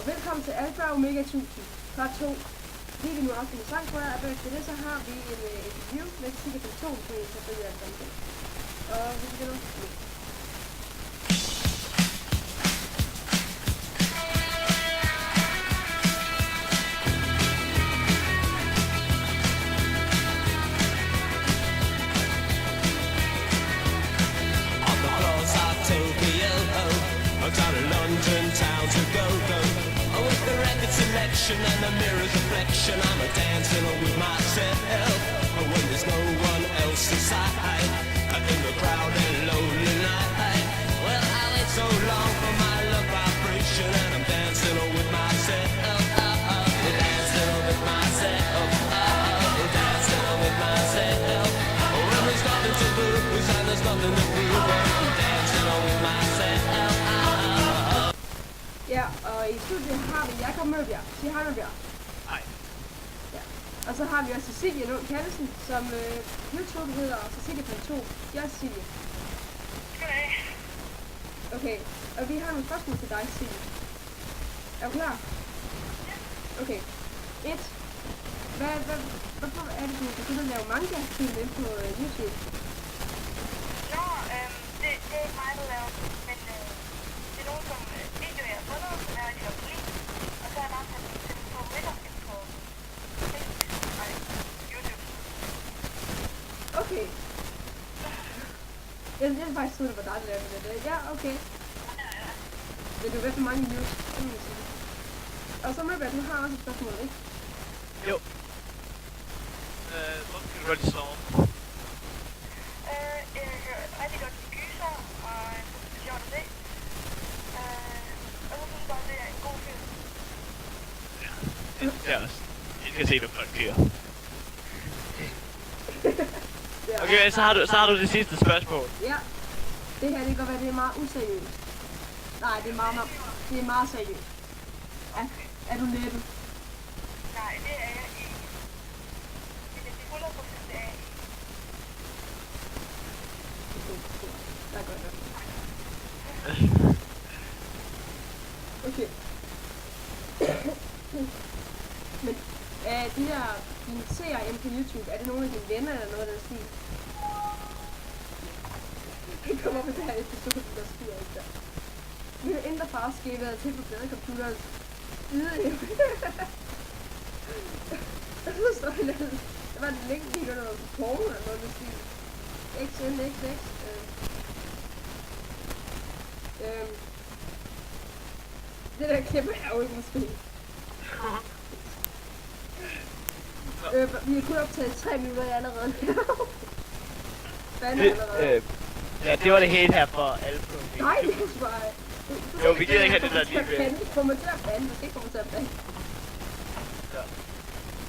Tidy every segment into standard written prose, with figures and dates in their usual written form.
Velkommen til Alfa Omega 1000, part 2. Lige vi nu afsnit sang for jer, og til det så har vi en interview med Sigge Pension, som I kan følge jer sammen. Og vi begynder nu. Down in London town to go. Oh, with the record selection and the mirror's reflection, I'm a dancing with myself. Oh, when there's no one else inside, in the crowded lonely night. Well, I wait so long for my love vibration, and I'm dancing with myself. Dancing with myself. Dancing with myself. Oh, when there's nothing to lose and there's nothing to prove, I'm dancing with myself. Ja, og i studiet har vi Jakob Mølbjerg. Sig hej Mølbjerg. Hej. Ja. Og så har vi også Cecilie Lund Kallesen, som YouTube hedder Cecilie Pension. Jeg er Cecilie. Goddag. Okay, og vi har nogle spørgsmål til dig, Cecilie. Er du klar? Ja. Okay. 1. Hvorfor er det, du begynder at lave manga-film ind på YouTube? Nå, det er ikke mig, der laver det, men det er nogen, som videoer jeg har fundet, som jeg rigtig godt kan lide. Og så har jeg bare sat dem på middag ind på Facebook og YouTube. Okay. Jeg vil faktisk tro, det var dig, der lavede det. Ja, okay. Ja. Vil du være for mange views? Og så Mølbjerg, du har også et spørgsmål, ikke? Jo. Hvorfor kan du godt lide Storm? Jeg kan rigtig godt lide gyser, og jeg synes, det er sjovt at se. Og så synes jeg bare, det er en god film. Ja, det er også. Jeg skal se, hvad folk siger. Okay, så har du det sidste spørgsmål. Ja. Det her, det kan godt være, det er meget useriøst. Nej, det er meget seriøst. Er du lettet? Nej, det er jeg ikke. Det er 100% det er jeg ikke. Der er godt nok. Okay. Men de her, dine seere inde på YouTube, er det nogle af dine venner eller noget, der siger? Det kommer op i det her episode, der sker ikke der. Lille indre farskæbe er til på bladcomputeren. Så står det lidt. Der var en længe, der var noget porno eller noget, der siger. XNXX. Det der klipper er jo ikke måske. Vi har kun optaget 3 minutter allerede. Hvad allerede? Ja, det var det hele her for alle på YouTube. Nej, det er bare... Jo, vi gider ikke have det der lige ved. Du kommer til at bande, du skal ikke komme til at bande. Ja.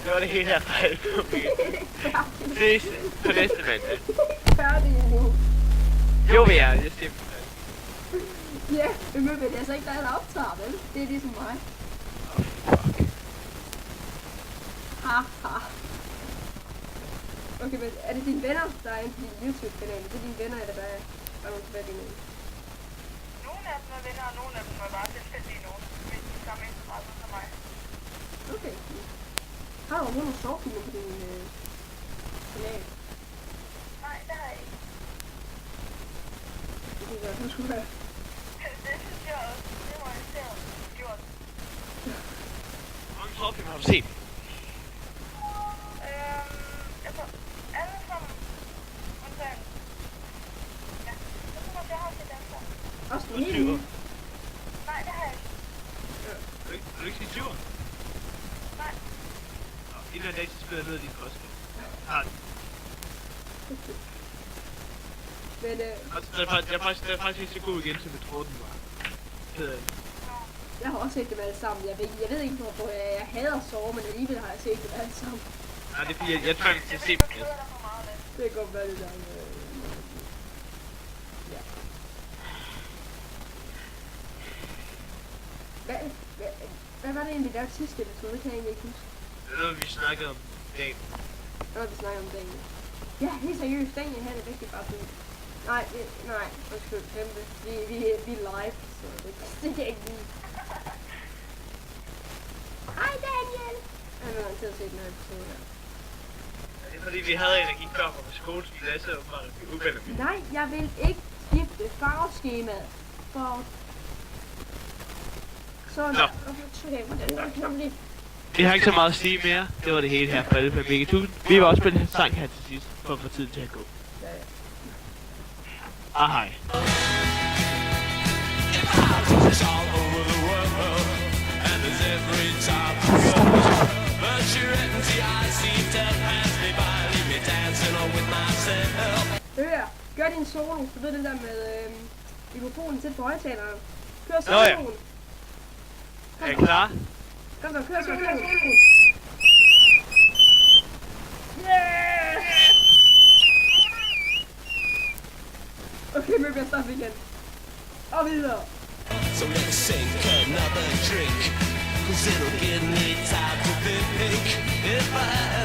Det var det hele her for alle på YouTube. Ses på næste mandag. Færdig endnu. Jo, vi er. Jeg siger Ja, men det er altså ikke dig, der optager, vel? Det er ligesom mig. fuck. Haha. Okay, men er det dine venner, der er inde på din YouTube-kanal? Det er dine venner, eller hvad er nogle tilfældige nogen? Nogle af dem er venner, og nogle af dem er bare tilfældige nogen, med de samme interesser som mig. Okay. Har du overhovedet nogle sjovfilmer på din kanal? Nej, det har jeg ikke. Det synes jeg, du skulle have. Det synes jeg også. Det må jeg selv have gjort. Hvor mange shortfilm har du set? Jeg tror, alle sammen, undtagen. Ja, jeg tror, jeg har set alle sammen. Også den Og hele tyver. nye? Nej, det har jeg ikke. Har du ikke set tyver? Nej. Nå, en eller anden dag, så spiller jeg ned af din kost. Har den. Men Det er faktisk ikke så god igen, som jeg troede, den var. jeg har også set dem alle sammen. Jeg ved ikke, hvorfor jeg hader sove, men alligevel har jeg set dem alle sammen. Nej, det er fordi, jeg trænger til at se dem. Det kan godt være det der. Ja. Hvad var det egentlig, der var sidste episode? Det kan jeg egentlig ikke huske. Det er noget, vi snakkede om i dag. Hvad vi snakker om Daniel? Ja, helt seriøst. Daniel havde det rigtig bare fint. Nej, undskyld, glem det. Vi er live, så det kan jeg ikke lide. garanteret set den her episode her. Det er fordi, vi havde en, der gik før på skole, så vi læste åbenbart, at vi uvenner med. Nej, jeg vil ikke skifte farveskemaet. For... Sådan. Nå. Okay, hvordan er det nemlig? Vi har ikke så meget at sige mere. Det var det hele her fra Alfa Mega 1000. Vi var også spille en sang her til sidst, for at få tiden til at gå. Ja, ja. Hej. It's all over the world, and there's every type of world. But your empty-eyed seem to pass me by, leave me dancing on with myself. Hør, gør din solo. Du ved den der med mikrofonen til på højtaleren. Kør Nå ja. soloen. Er I klar? Kom så, kør soloen. Yeah! Okay, vi bliver stoppet igen. Og videre. So let's sink another drink, 'cause it'll give me time to think. If I